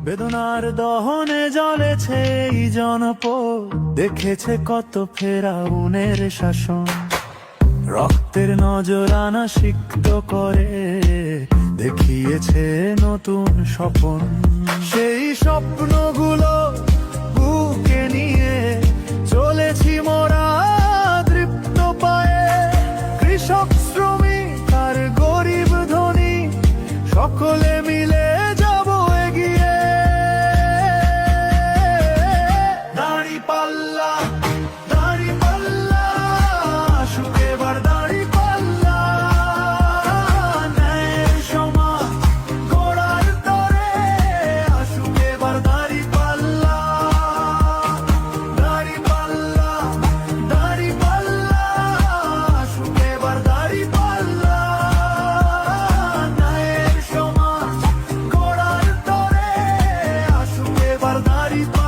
বেদনার দহনে জ্বলেছে এই জনপদ, দেখেছে কত ফেরাউনের শাসন। রক্তের নজরানা সিক্ত করে দেখিয়েছে নতুন স্বপন। সেই স্বপ্নগুলো বুকে নিয়ে চলেছি মোরা তৃপ্ত পায়ে। কৃষক, শ্রমিক আর গরিব ধনী সকলে মিলে যাব এগিয়ে। দাঁড়িপাল্লা, দাঁড়িপাল্লা, আসুক এবার দাঁড়িপাল্লা। ন্যায়ের সমাজ গড়ার তরে আসুক এবার দাঁড়িপাল্লা। দাঁড়িপাল্লা, দাঁড়িপাল্লা, আসুক এবার দাঁড়িপাল্লা। ন্যায়ের সমাজ গড়ার তরে আসুক এবার দাঁড়িপাল্লা।